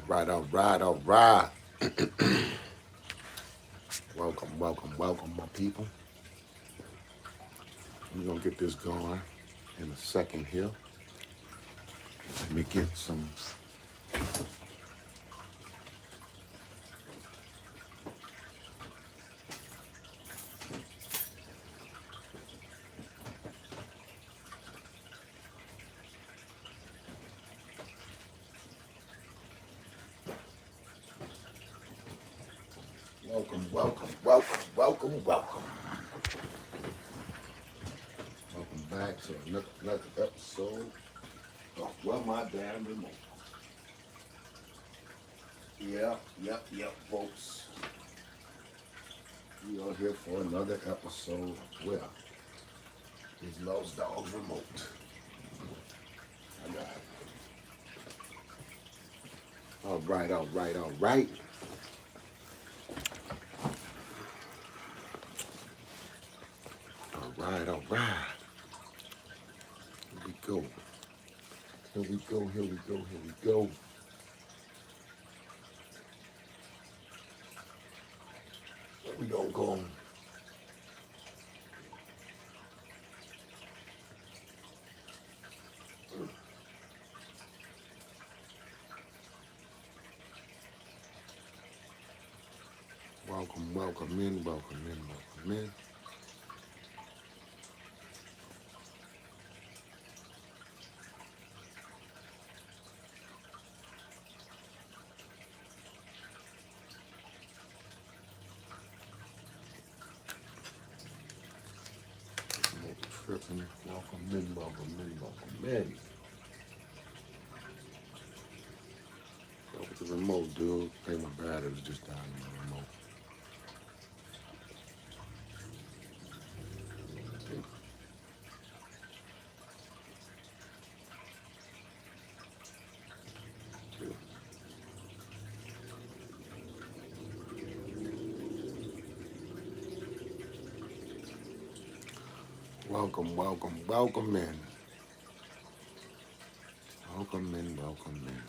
Right, all right, all right. Welcome, welcome, welcome, my people. We're gonna get this going in a second here. Let me get some. Welcome, welcome, welcome, welcome, welcome. Welcome back to another episode of Well My Damn Remote. Yep, folks. We are here for another episode of Well, These Lost Dogs Remote. I got it. All right, all right, all right. All right, all right. Here we go. Here we go, here we go, here we go. We gonna go. Welcome, welcome in, welcome in, welcome in. Tripping. Welcome in, welcome in, welcome in. Go with the remote, dude. I think my battery's just down in the remote. Welcome, welcome, welcome in. Welcome in, welcome in.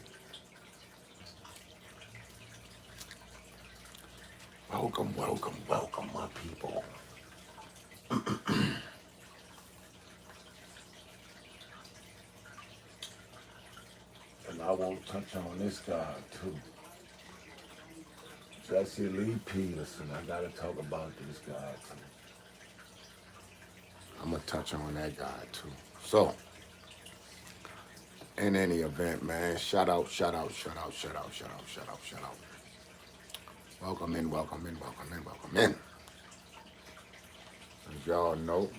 Welcome, welcome, welcome, my people. And I want to touch on this guy too. Jesse Lee Peterson. I gotta talk about this guy too. I'm gonna touch on that guy too. So, in any event, man, shout out, shout out, shout out, shout out, shout out, shout out, shout out. Welcome in, welcome in, welcome in, welcome in. As y'all know,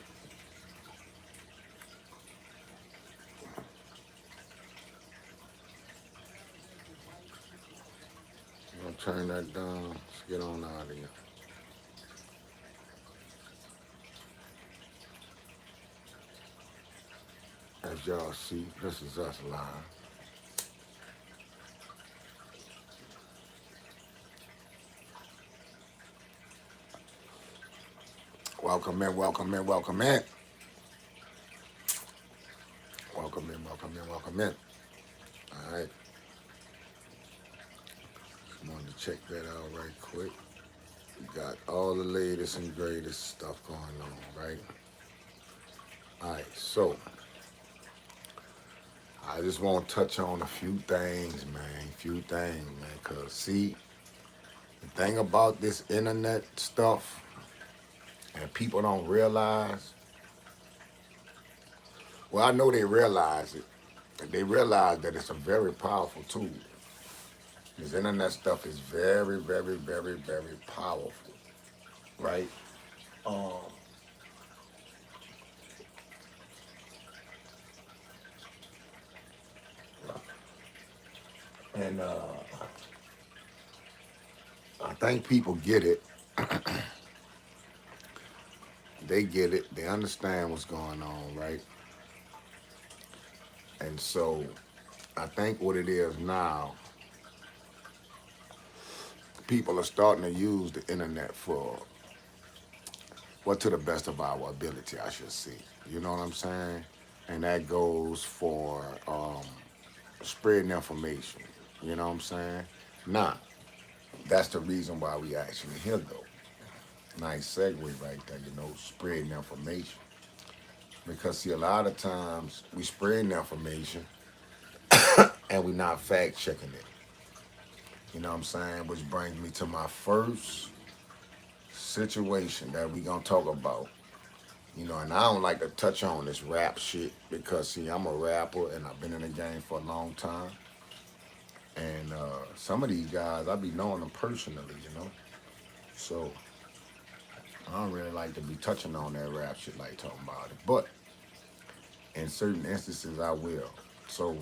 I'm gonna turn that down. Let's get on out of here. As y'all see, this is us live. Welcome in, welcome in, welcome in. Welcome in, welcome in, welcome in. All right. Just wanted to check that out right quick. We got all the latest and greatest stuff going on, right? All right, so I just want to touch on a few things, man. Because, see, the thing about this internet stuff, and people don't realize, well, I know they realize it. They realize that it's a very powerful tool. This internet stuff is very, very, very, very powerful, right? Um, and I think people get it. They get it. They understand what's going on, right? And so I think what it is now, people are starting to use the internet for, well, to the best of our ability, I should say. You know what I'm saying? And that goes for spreading information, You know what I'm saying? Nah, that's the reason why we actually here though. Nice segue right there, spreading information. Because see, a lot of times we spreading information and we not fact checking it. You know what I'm saying? Which brings me to my first situation that we gonna talk about. And I don't like to touch on this rap shit because see, I'm a rapper and I've been in the game for a long time. And some of these guys, I be knowing them personally. So I don't really like to be touching on that rap shit like talking about it. But in certain instances, I will. So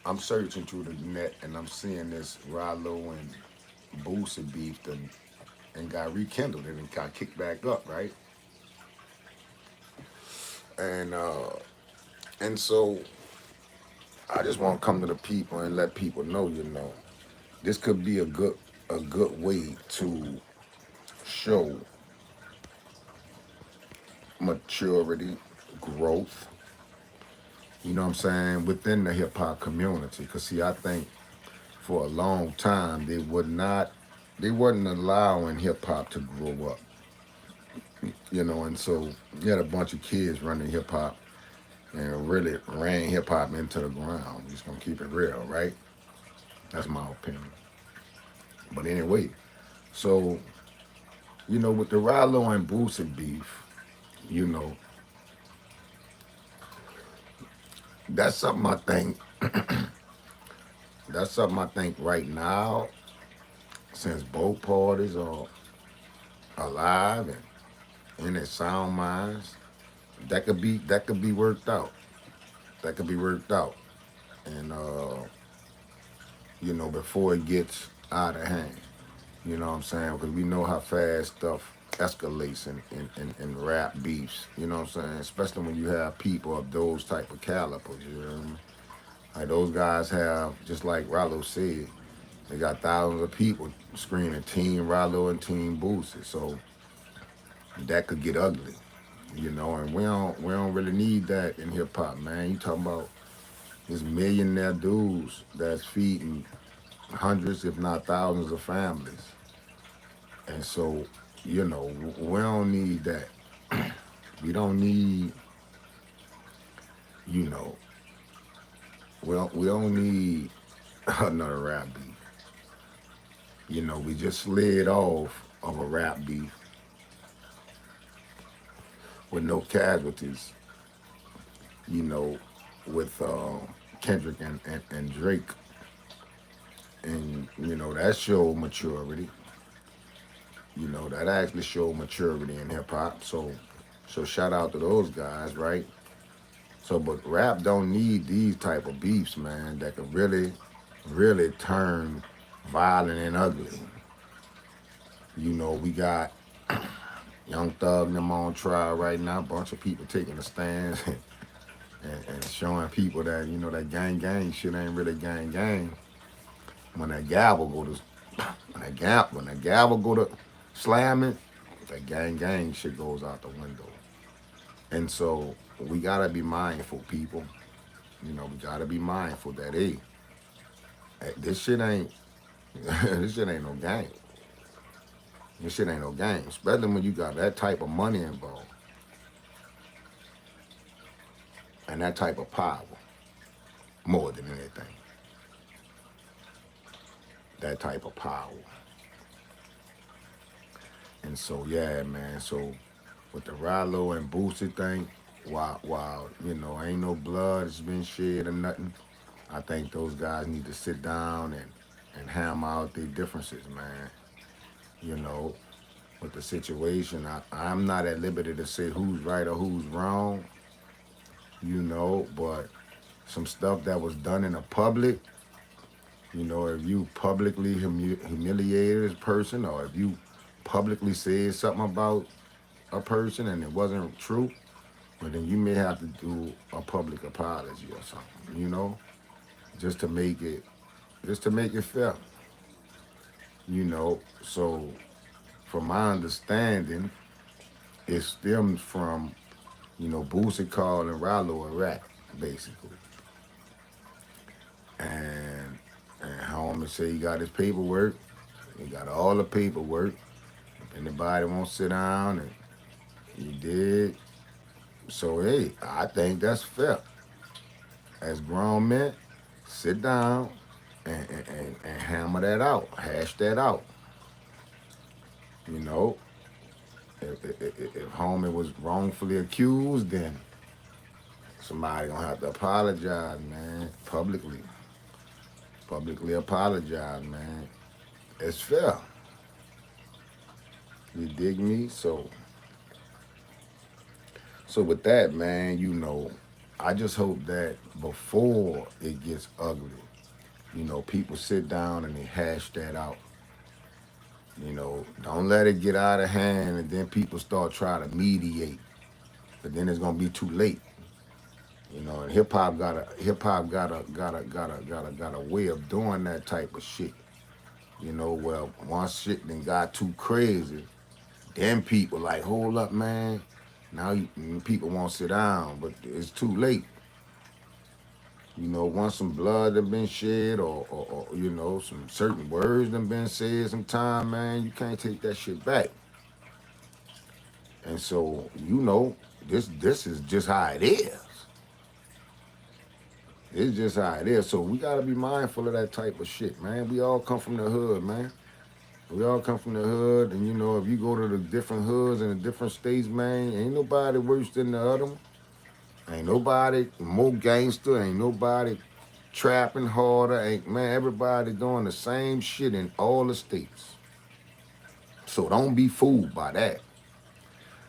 I'm searching through the net and I'm seeing this Ralo and Boosie beef and got rekindled and got kicked back up, right? And so I just want to come to the people and let people know, this could be a good way to show maturity, growth. You know what I'm saying, within the hip hop community. Cause see, I think for a long time they wasn't allowing hip hop to grow up. And so you had a bunch of kids running hip hop and really ran hip hop into the ground. Just gonna keep it real, right? That's my opinion. But anyway, so with the Ralo and Boosie beef, you know, that's something I think. That's something I think right now, since both parties are alive and in their sound minds, that could be worked out. That could be worked out, and before it gets out of hand. You know what I'm saying? Because we know how fast stuff escalates in rap beefs. You know what I'm saying? Especially when you have people of those type of calibers. You know what I mean? Like those guys have, just like Ralo said, they got thousands of people screaming Team Ralo and Team Boosie. So that could get ugly. And we don't really need that in hip hop, man. You talking about this millionaire dudes that's feeding hundreds, if not thousands, of families. And so, we don't need that. We don't need, you know, we don't need another rap beef. We just slid off of a rap beef with no casualties, you know, with Kendrick and Drake. And, that showed maturity. That actually showed maturity in hip hop. So shout out to those guys, right? So, but rap don't need these type of beefs, man, that could really, really turn violent and ugly. We got Young Thug and them on trial right now. A bunch of people taking the stands and showing people that that gang shit ain't really gang. When that gavel go to when that gavel go to slamming, that gang shit goes out the window. And so we gotta be mindful, people. We gotta be mindful that hey, this shit ain't this shit ain't no game. This shit ain't no game, especially when you got that type of money involved and that type of power more than anything. That type of power. And so yeah, man. So with the Ralo and Boosie thing, while ain't no blood has been shed or nothing, I think those guys need to sit down and hammer out their differences, man. You know, with the situation, I'm not at liberty to say who's right or who's wrong, but some stuff that was done in the public, if you publicly humiliated a person or if you publicly said something about a person and it wasn't true, but then you may have to do a public apology or something, just to make it fair, So from my understanding, it stems from, Boosie calling Ralo a rat, basically. And Homie say he got his paperwork. He got all the paperwork. If anybody won't sit down and he did. So hey, I think that's fair. As grown men, sit down and hammer that out, hash that out. You know, if homie was wrongfully accused, then somebody gonna have to apologize, man, publicly. Publicly apologize, man. It's fair. You dig me? So with that, man, I just hope that before it gets ugly, people sit down and they hash that out. Don't let it get out of hand and then people start trying to mediate. But then it's gonna be too late. And hip hop got a way of doing that type of shit. Well, once shit then got too crazy, then people like, hold up, man. Now people won't sit down, but it's too late. Once some blood have been shed or some certain words have been said sometime, man, you can't take that shit back. And so, this is just how it is. It's just how it is. So we gotta be mindful of that type of shit, man. We all come from the hood, man. We all come from the hood, and if you go to the different hoods in the different states, man, ain't nobody worse than the other one. Ain't nobody more gangster. Ain't nobody trapping harder. Man, everybody doing the same shit in all the states. So don't be fooled by that.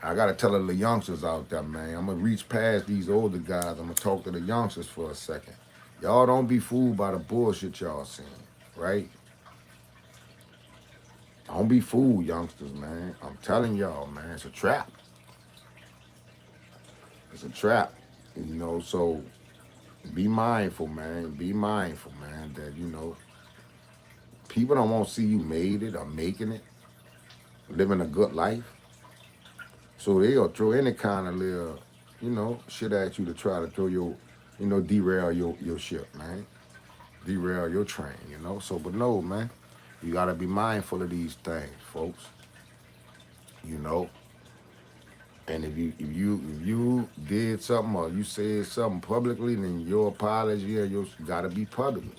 I gotta tell the youngsters out there, man. I'm gonna reach past these older guys. I'm gonna talk to the youngsters for a second. Y'all don't be fooled by the bullshit y'all seeing, right? Don't be fooled, youngsters, man. I'm telling y'all, man, it's a trap. It's a trap. So be mindful, man. Be mindful, man, that, people don't want to see you made it or making it, living a good life. So they'll throw any kind of little, shit at you to try to throw derail your ship, man. Derail your train, So, but no, man, you got to be mindful of these things, folks. And if you did something or you said something publicly, then your apology got to be public.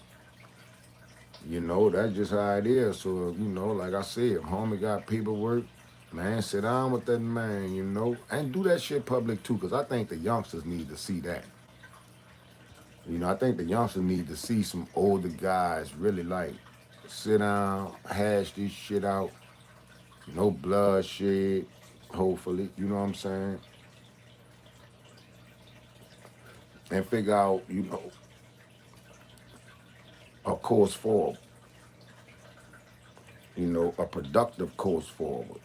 That's just how it is. So, like I said, if homie got paperwork, man, sit down with that man, and do that shit public too, because I think the youngsters need to see that. I think the youngsters need to see some older guys really like sit down, hash this shit out, no bloodshed, hopefully, you know what I'm saying? And figure out, a course forward, a productive course forward.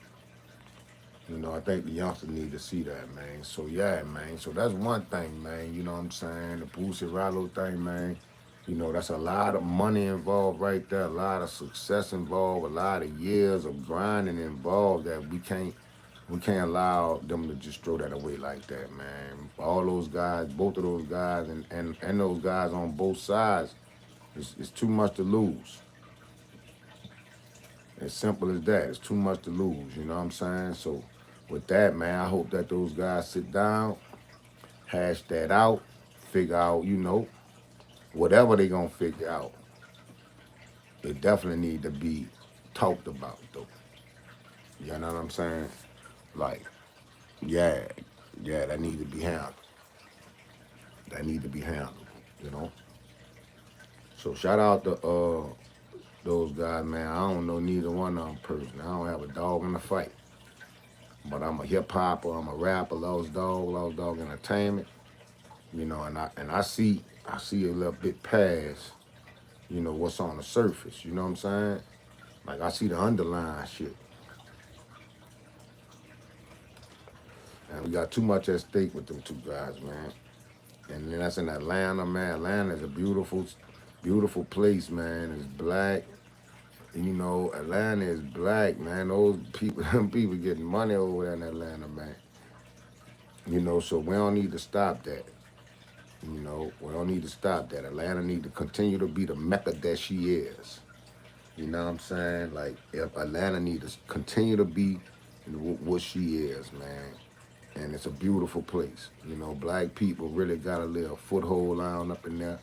I think the youngsters need to see that, man. So, yeah, man. So, that's one thing, man. You know what I'm saying? The Boosie Ralo thing, man. That's a lot of money involved right there, a lot of success involved, a lot of years of grinding involved that we can't allow them to just throw that away like that, man. All those guys, both of those guys, and those guys on both sides, it's too much to lose. As simple as that. It's too much to lose, you know what I'm saying? So with that, man, I hope that those guys sit down, hash that out, figure out, whatever they gonna figure out. It definitely need to be talked about, though. You know what I'm saying? Like, yeah, that need to be handled. That need to be handled. So shout out to those guys, man. I don't know neither one of them personally. I don't have a dog in the fight. But I'm a hip hopper, I'm a rapper, Lost Dog Entertainment. And I see a little bit past, what's on the surface. You know what I'm saying? Like I see the underlying shit. And we got too much at stake with them two guys, man. And then that's in Atlanta, man. Atlanta is a beautiful, beautiful place, man. It's black. Atlanta is black, man. Those people, them people getting money over there in Atlanta, man. So we don't need to stop that. We don't need to stop that. Atlanta need to continue to be the Mecca that she is. You know what I'm saying? Like, if Atlanta needs to continue to be what she is, man. And it's a beautiful place. You know, black people really got a little foothold down up in there.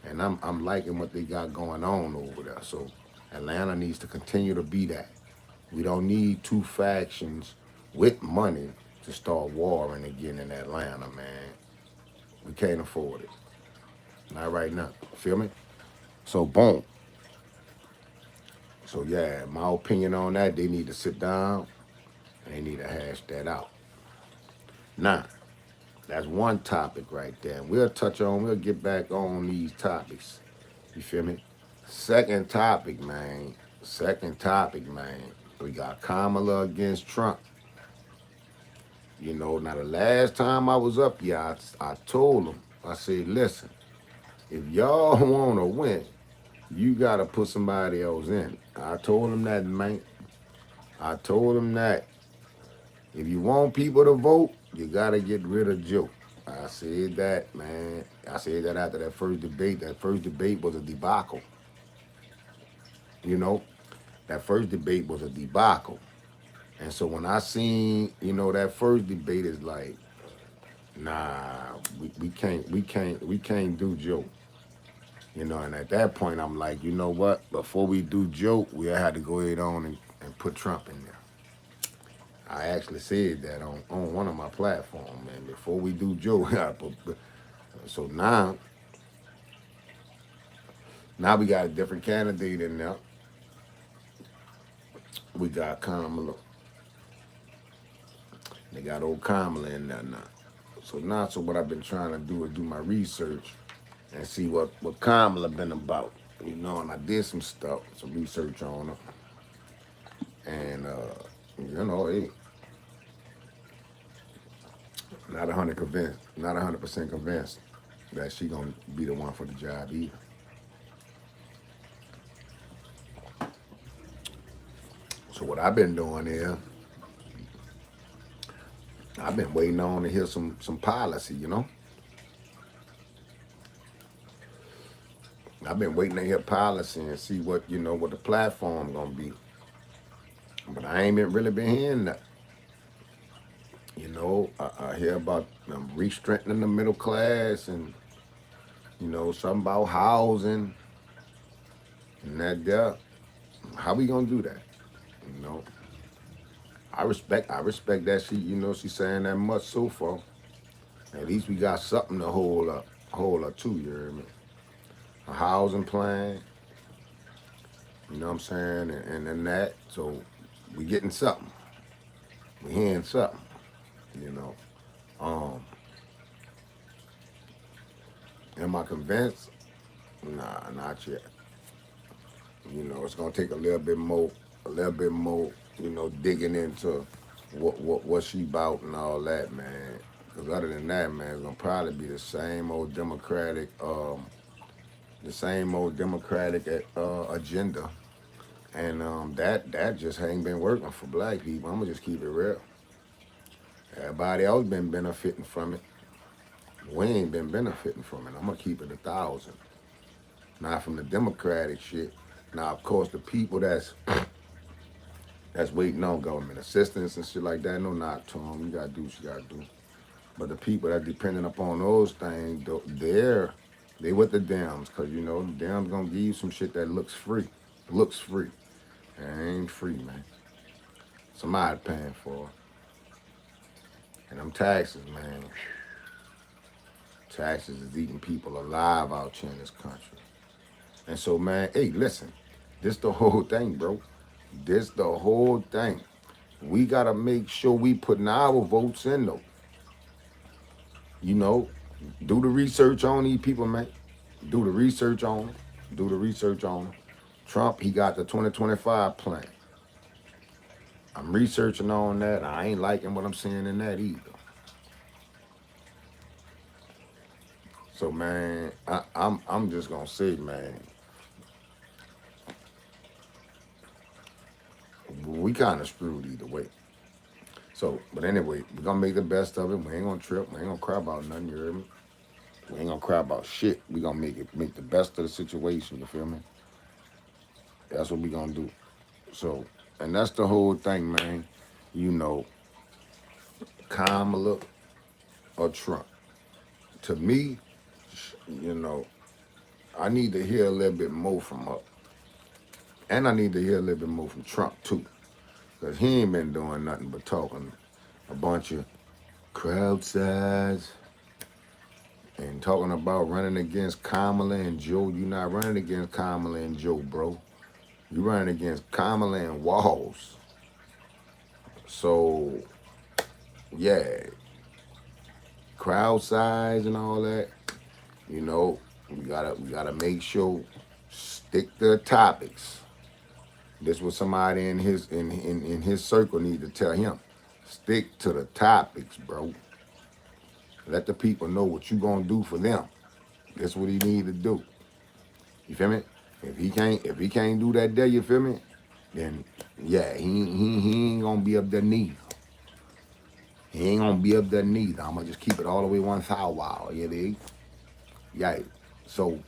And I'm liking what they got going on over there. So Atlanta needs to continue to be that. We don't need two factions with money to start warring again in Atlanta, man. We can't afford it. Not right now. Feel me? So boom. So yeah, my opinion on that, they need to sit down and they need to hash that out. Now, that's one topic right there. We'll get back on these topics. You feel me? Second topic, man. Second topic, man. We got Kamala against Trump. You know, now the last time I was up here, I told them, I said, listen, if y'all want to win, you got to put somebody else in. I told them that, man. I told them that. If you want people to vote, you got to get rid of Joe. I said that, man. I said that after that first debate. That first debate was a debacle. You know, that first debate was a debacle. And so when I seen, that first debate is like, nah, we can't do Joe. And at that point I'm like, you know what? Before we do Joe, we had to go ahead on and put Trump in there. I actually said that on one of my platforms, man. Before we do Joe, we gotta put. So now we got a different candidate in there. We got Kamala. They got old Kamala in there now. So what I've been trying to do is do my research and see what Kamala been about. And I did some stuff, some research on her. And hey, not 100% convinced that she gonna be the one for the job either. So what I've been doing is I've been waiting on to hear some policy. I've been waiting to hear policy and see what the platform gonna be. But I ain't really been hearing that. I hear about re-strengthening the middle class and something about housing and that there. How we gonna do that? You know, I respect that she's saying that much so far. At least we got something to hold up to, you hear me? A housing plan, you know what I'm saying, and then that. So we getting something. We hearing something, you know. Am I convinced? Nah, not yet. It's gonna take a little bit more, digging into what she about and all that, man. Because other than that, man, it's gonna probably be the same old Democratic agenda, and that just ain't been working for black people. I'm gonna just keep it real. Everybody else been benefiting from it. We ain't been benefiting from it. I'm gonna keep it 1,000. Not from the Democratic shit. Now, of course, the people that's waiting on government assistance and shit like that, no knock to them. You gotta do what you gotta do. But the people that depending upon those things, they with the Dems, cause the Dems gonna give you some shit that looks free. Looks free. It ain't free, man. Somebody paying for it. And them taxes, man. Taxes is eating people alive out here in this country. And so, man, hey, listen, this the whole thing, bro. This the whole thing. We gotta make sure we putting our votes in, though. Do the research on these people, man. Do the research on them. Do the research on them. Trump, he got the 2025 plan. I'm researching on that. I ain't liking what I'm seeing in that either. So, man, I'm just gonna say, man, we kind of screwed either way. So, but anyway, we're gonna make the best of it. We ain't gonna trip. We ain't gonna cry about nothing. You hear me? We ain't gonna cry about shit. We gonna make the best of the situation. You feel me? That's what we gonna do. So, and that's the whole thing, man. You know, Kamala or Trump. To me, you know, I need to hear a little bit more from her. And I need to hear a little bit more from Trump too. Because he ain't been doing nothing but talking a bunch of crowd size and talking about running against Kamala and Joe. You're not running against Kamala and Joe, bro. You're running against Kamala and Walls. So, yeah, crowd size and all that, you know, we gotta make sure stick to the topics. This was somebody in his circle need to tell him. Stick to the topics, bro. Let the people know what you gonna do for them. That's what he need to do. You feel me? If he can't do that there, you feel me? Then yeah, he ain't gonna be up there neither. He ain't gonna be up there neither. I'm gonna just keep it all the way one thou while, you dig? Yeah. So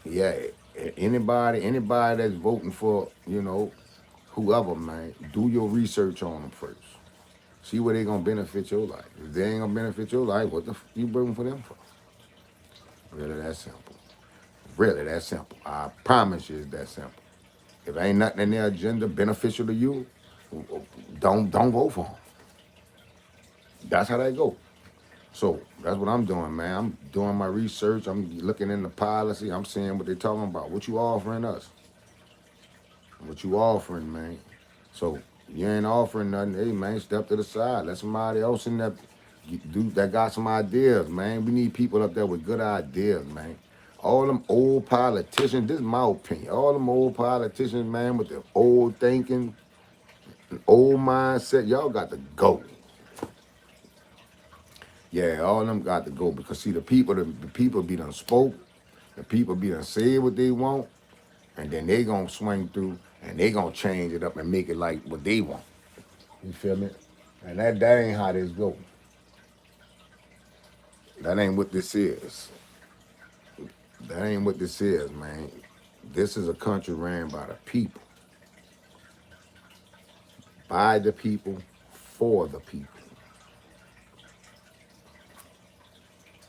yeah, anybody that's voting for, whoever, man, do your research on them first. See where they gonna benefit your life. If they ain't gonna benefit your life, what the you voting for them for? Really that simple. Really that simple. I promise you it's that simple. If ain't nothing in their agenda beneficial to you, don't vote for them. That's how that go. So that's what I'm doing, man. I'm doing my research. I'm looking into policy. I'm seeing what they're talking about. What you offering us? What you offering, man? So you ain't offering nothing. Hey, man, step to the side. Let somebody else in that do that got some ideas, man. We need people up there with good ideas, man. All them old politicians, this is my opinion. All them old politicians, man, with the old thinking, old mindset, y'all got to go. Yeah, all of them got to go because see the people be done spoke, the people be done said what they want, and then they gonna swing through and they gonna change it up and make it like what they want. You feel me? And that ain't how this go. That ain't what this is. That ain't what this is, man. This is a country ran by the people, by the people, for the people.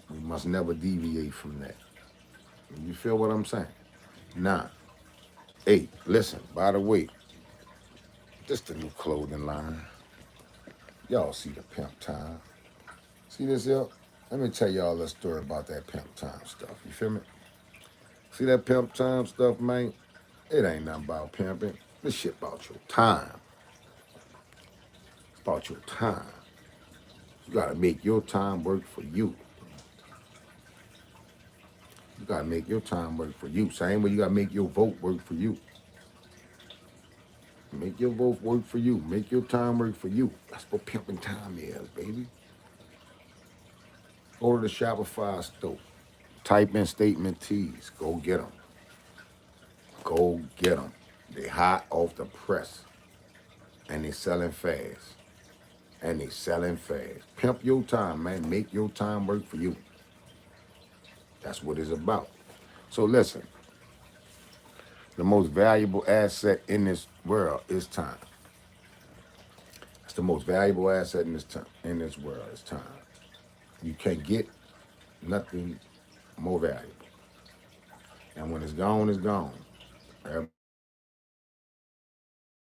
We must never deviate from that. You feel what I'm saying? Now, hey, listen, by the way, this the new clothing line. Y'all see the pimp time. See this here? Let me tell y'all a story about that pimp time stuff. You feel me? See that pimp time stuff, man? It ain't nothing about pimping. This shit about your time. It's about your time. You gotta make your time work for you. You gotta make your time work for you. Same way you gotta make your vote work for you. Make your vote work for you. Make your time work for you. That's what pimping time is, baby. Go to the Shopify store. Type in statement T's. Go get them. Go get them. They hot off the press. And they selling fast. And they selling fast. Pimp your time, man. Make your time work for you. That's what it's about. So listen. The most valuable asset in this world is time. It's the most valuable asset in this world is time. You can't get nothing more valuable. And when it's gone, it's gone. Everybody